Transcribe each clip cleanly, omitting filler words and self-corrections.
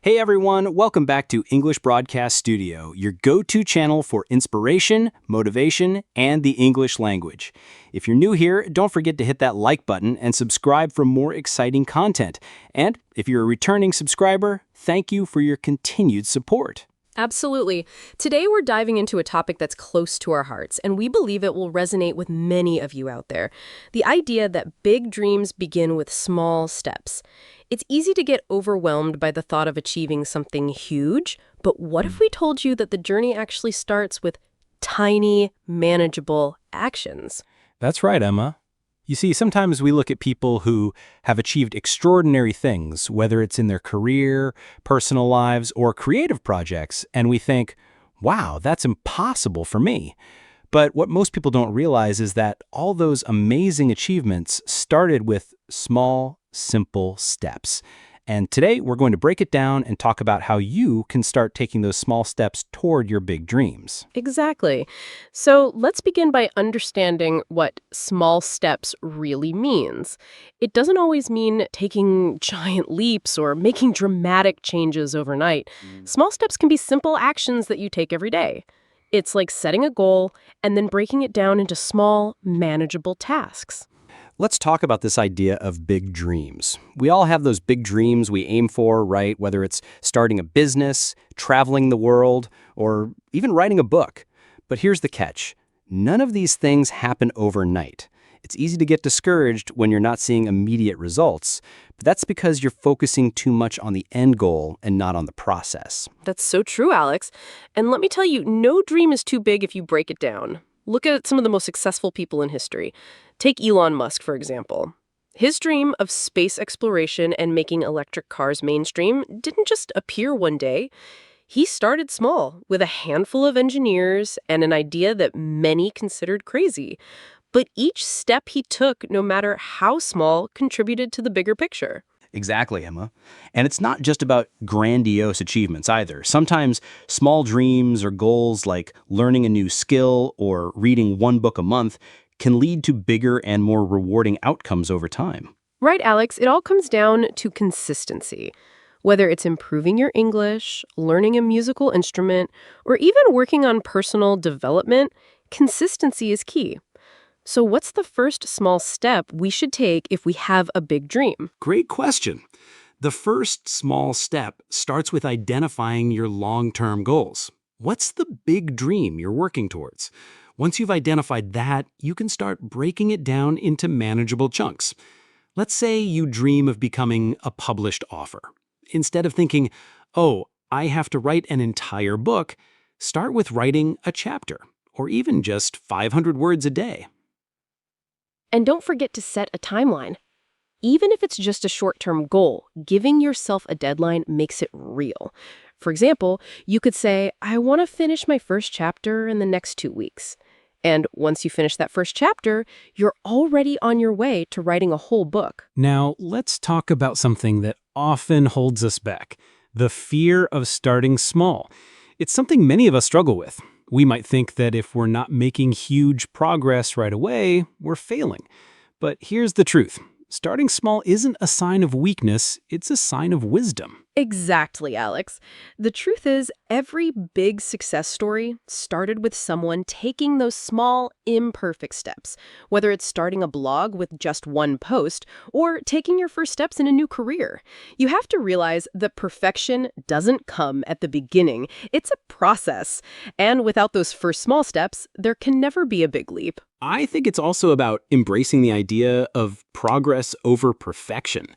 Hey everyone, welcome back to English Broadcast Studio, your go-to channel for inspiration, motivation, and the English language. If you're new here, don't forget to hit that like button and subscribe for more exciting content. And if you're a returning subscriber, thank you for your continued support. Absolutely. Today we're diving into a topic that's close to our hearts, and we believe it will resonate with many of you out there. The idea that big dreams begin with small steps. It's easy to get overwhelmed by the thought of achieving something huge, but what if we told you that the journey actually starts with tiny, manageable actions? That's right, Emma. You see, sometimes we look at people who have achieved extraordinary things, whether it's in their career, personal lives, or creative projects, and we think, wow, that's impossible for me. But what most people don't realize is that all those amazing achievements started with small, simple steps. And today we're going to break it down and talk about how you can start taking those small steps toward your big dreams. Exactly. So let's begin by understanding what small steps really means. It doesn't always mean taking giant leaps or making dramatic changes overnight. Small steps can be simple actions that you take every day. It's like setting a goal and then breaking it down into small, manageable tasks. Let's talk about this idea of big dreams. We all have those big dreams we aim for, right? Whether it's starting a business, traveling the world, or even writing a book. But here's the catch. None of these things happen overnight. It's easy to get discouraged when you're not seeing immediate results, but that's because you're focusing too much on the end goal and not on the process. That's so true, Alex. And let me tell you, no dream is too big if you break it down. Look at some of the most successful people in history. Take Elon Musk, for example. His dream of space exploration and making electric cars mainstream didn't just appear one day. He started small, with a handful of engineers and an idea that many considered crazy. But each step he took, no matter how small, contributed to the bigger picture. Exactly, Emma. And it's not just about grandiose achievements either. Sometimes small dreams or goals like learning a new skill or reading one book a month can lead to bigger and more rewarding outcomes over time. Right, Alex. It all comes down to consistency. Whether it's improving your English, learning a musical instrument, or even working on personal development, consistency is key. So what's the first small step we should take if we have a big dream? Great question. The first small step starts with identifying your long-term goals. What's the big dream you're working towards? Once you've identified that, you can start breaking it down into manageable chunks. Let's say you dream of becoming a published author. Instead of thinking, oh, I have to write an entire book, start with writing a chapter, or even just 500 words a day. And don't forget to set a timeline. Even if it's just a short-term goal, giving yourself a deadline makes it real. For example, you could say, I want to finish my first chapter in the next 2 weeks. And once you finish that first chapter, you're already on your way to writing a whole book. Now, let's talk about something that often holds us back, the fear of starting small. It's something many of us struggle with. We might think that if we're not making huge progress right away, we're failing. But here's the truth. Starting small isn't a sign of weakness, it's a sign of wisdom. Exactly, Alex. The truth is, every big success story started with someone taking those small, imperfect steps, whether it's starting a blog with just one post or taking your first steps in a new career. You have to realize that perfection doesn't come at the beginning. It's a process. And without those first small steps, there can never be a big leap. I think it's also about embracing the idea of progress over perfection.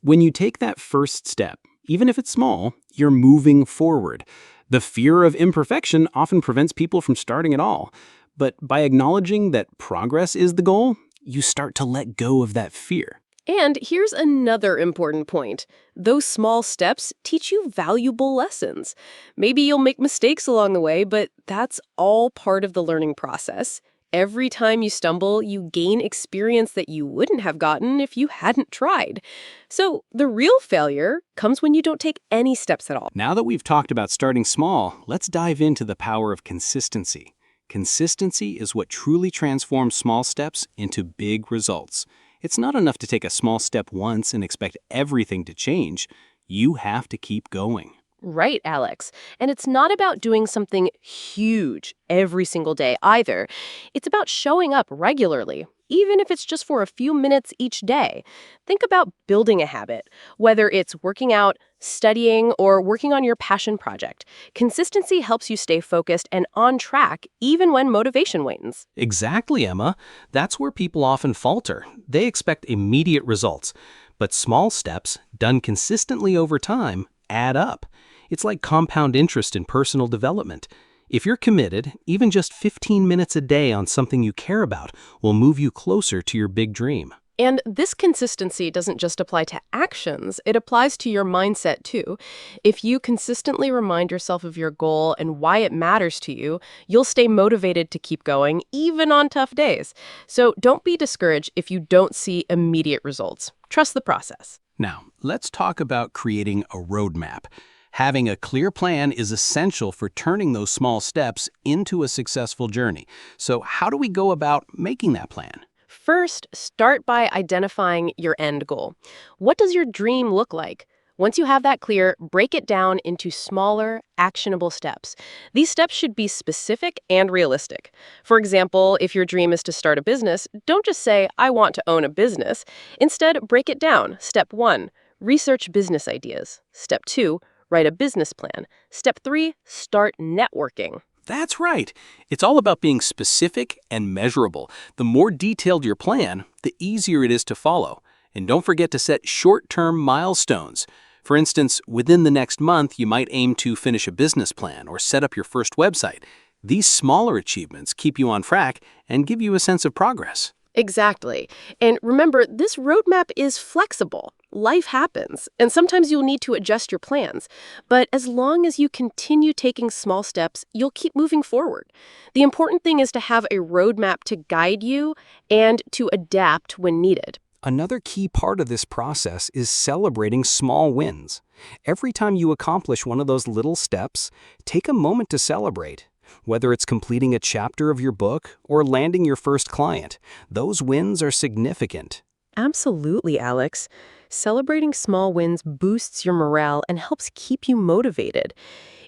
When you take that first step, even if it's small, you're moving forward. The fear of imperfection often prevents people from starting at all. But by acknowledging that progress is the goal, you start to let go of that fear. And here's another important point. Those small steps teach you valuable lessons. Maybe you'll make mistakes along the way, but that's all part of the learning process. Every time you stumble, you gain experience that you wouldn't have gotten if you hadn't tried. So the real failure comes when you don't take any steps at all. Now that we've talked about starting small, let's dive into the power of consistency. Consistency is what truly transforms small steps into big results. It's not enough to take a small step once and expect everything to change. You have to keep going. Right, Alex. And it's not about doing something huge every single day either. It's about showing up regularly, even if it's just for a few minutes each day. Think about building a habit, whether it's working out, studying, or working on your passion project. Consistency helps you stay focused and on track even when motivation wanes. Exactly, Emma. That's where people often falter. They expect immediate results. But small steps, done consistently over time, add up. It's like compound interest in personal development. If you're committed, even just 15 minutes a day on something you care about will move you closer to your big dream. And this consistency doesn't just apply to actions, it applies to your mindset too. If you consistently remind yourself of your goal and why it matters to you, you'll stay motivated to keep going, even on tough days. So don't be discouraged if you don't see immediate results. Trust the process. Now, let's talk about creating a roadmap. Having a clear plan is essential for turning those small steps into a successful journey. So how do we go about making that plan? First, start by identifying your end goal. What does your dream look like? Once you have that clear, break it down into smaller, actionable steps. These steps should be specific and realistic. For example, if your dream is to start a business, don't just say, I want to own a business. Instead, break it down. Step 1, research business ideas. Step 2, write a business plan. Step 3, start networking. That's right. It's all about being specific and measurable. The more detailed your plan, the easier it is to follow. And don't forget to set short-term milestones. For instance, within the next month, you might aim to finish a business plan or set up your first website. These smaller achievements keep you on track and give you a sense of progress. Exactly. And remember, this roadmap is flexible. Life happens, and sometimes you'll need to adjust your plans. But as long as you continue taking small steps, you'll keep moving forward. The important thing is to have a roadmap to guide you and to adapt when needed. Another key part of this process is celebrating small wins. Every time you accomplish one of those little steps, take a moment to celebrate. Whether it's completing a chapter of your book or landing your first client, those wins are significant. Absolutely, Alex. Celebrating small wins boosts your morale and helps keep you motivated.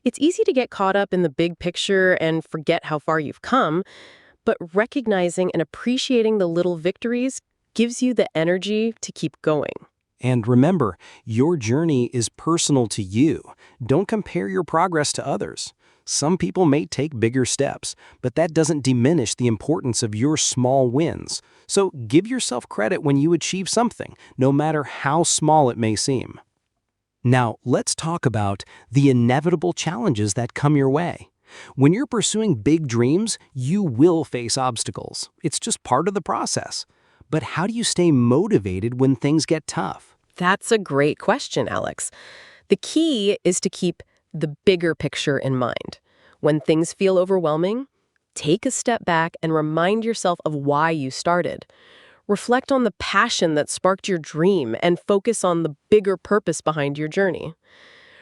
It's easy to get caught up in the big picture and forget how far you've come, but recognizing and appreciating the little victories gives you the energy to keep going. And remember, your journey is personal to you. Don't compare your progress to others. Some people may take bigger steps, but that doesn't diminish the importance of your small wins. So give yourself credit when you achieve something, no matter how small it may seem. Now, let's talk about the inevitable challenges that come your way. When you're pursuing big dreams, you will face obstacles. It's just part of the process. But how do you stay motivated when things get tough? That's a great question, Alex. The key is to keep the bigger picture in mind. When things feel overwhelming, take a step back and remind yourself of why you started. Reflect on the passion that sparked your dream and focus on the bigger purpose behind your journey.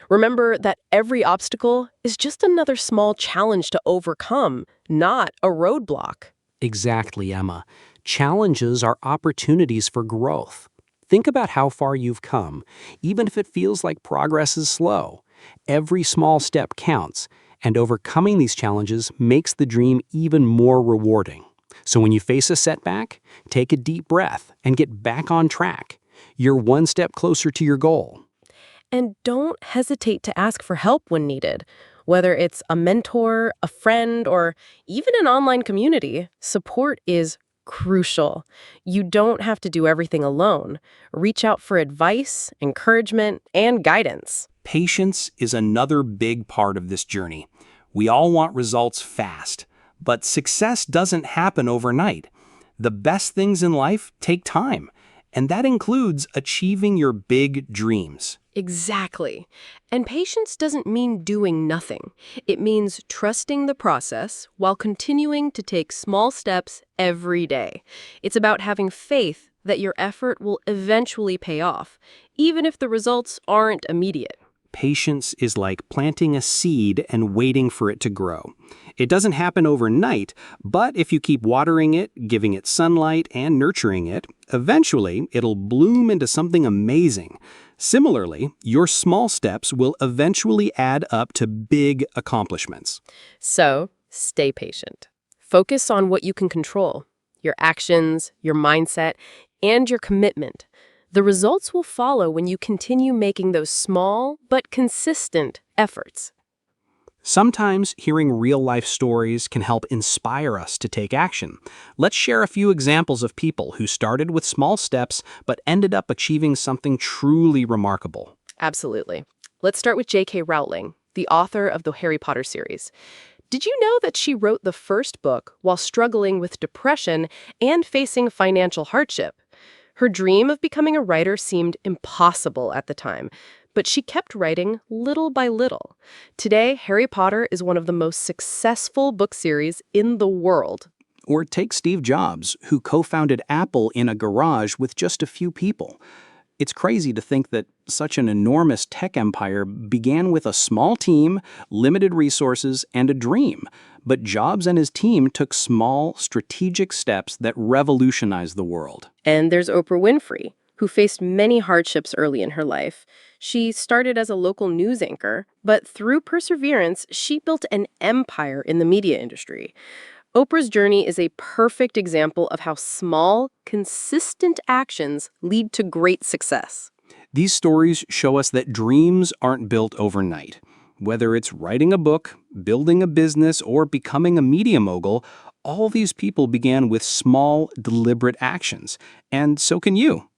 Remember that every obstacle is just another small challenge to overcome, not a roadblock. Exactly, Emma. Challenges are opportunities for growth. Think about how far you've come, even if it feels like progress is slow. Every small step counts, and overcoming these challenges makes the dream even more rewarding. So when you face a setback, take a deep breath and get back on track. You're one step closer to your goal. And don't hesitate to ask for help when needed. Whether it's a mentor, a friend, or even an online community, support is crucial. You don't have to do everything alone. Reach out for advice, encouragement, and guidance. Patience is another big part of this journey. We all want results fast, but success doesn't happen overnight. The best things in life take time, and that includes achieving your big dreams. Exactly. And patience doesn't mean doing nothing. It means trusting the process while continuing to take small steps every day. It's about having faith that your effort will eventually pay off, even if the results aren't immediate. Patience is like planting a seed and waiting for it to grow. It doesn't happen overnight, but if you keep watering it, giving it sunlight, and nurturing it, eventually it'll bloom into something amazing. Similarly, your small steps will eventually add up to big accomplishments. So, stay patient. Focus on what you can control, your actions, your mindset, and your commitment. The results will follow when you continue making those small but consistent efforts. Sometimes hearing real-life stories can help inspire us to take action. Let's share a few examples of people who started with small steps but ended up achieving something truly remarkable. Absolutely. Let's start with J.K. Rowling, the author of the Harry Potter series. Did you know that she wrote the first book while struggling with depression and facing financial hardship? Her dream of becoming a writer seemed impossible at the time, but she kept writing little by little. Today, Harry Potter is one of the most successful book series in the world. Or take Steve Jobs, who co-founded Apple in a garage with just a few people. It's crazy to think that such an enormous tech empire began with a small team, limited resources, and a dream. But Jobs and his team took small, strategic steps that revolutionized the world. And there's Oprah Winfrey, who faced many hardships early in her life. She started as a local news anchor, but through perseverance, she built an empire in the media industry. Oprah's journey is a perfect example of how small, consistent actions lead to great success. These stories show us that dreams aren't built overnight. Whether it's writing a book, building a business, or becoming a media mogul, all these people began with small, deliberate actions. And so can you.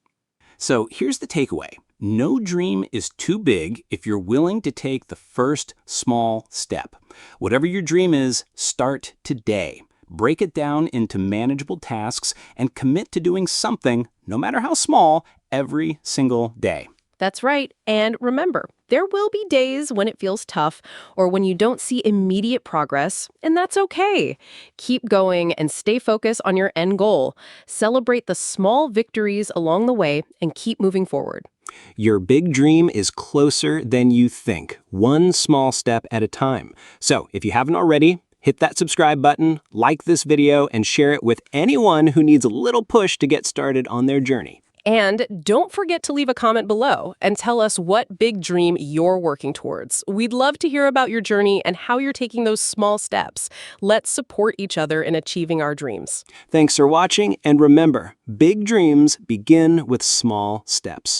So here's the takeaway. No dream is too big if you're willing to take the first small step. Whatever your dream is, start today. Break it down into manageable tasks and commit to doing something, no matter how small, every single day. That's right. And remember, there will be days when it feels tough or when you don't see immediate progress, and that's okay. Keep going and stay focused on your end goal. Celebrate the small victories along the way and keep moving forward. Your big dream is closer than you think, one small step at a time. So if you haven't already, hit that subscribe button, like this video, and share it with anyone who needs a little push to get started on their journey. And don't forget to leave a comment below and tell us what big dream you're working towards. We'd love to hear about your journey and how you're taking those small steps. Let's support each other in achieving our dreams. Thanks for watching, and remember, big dreams begin with small steps.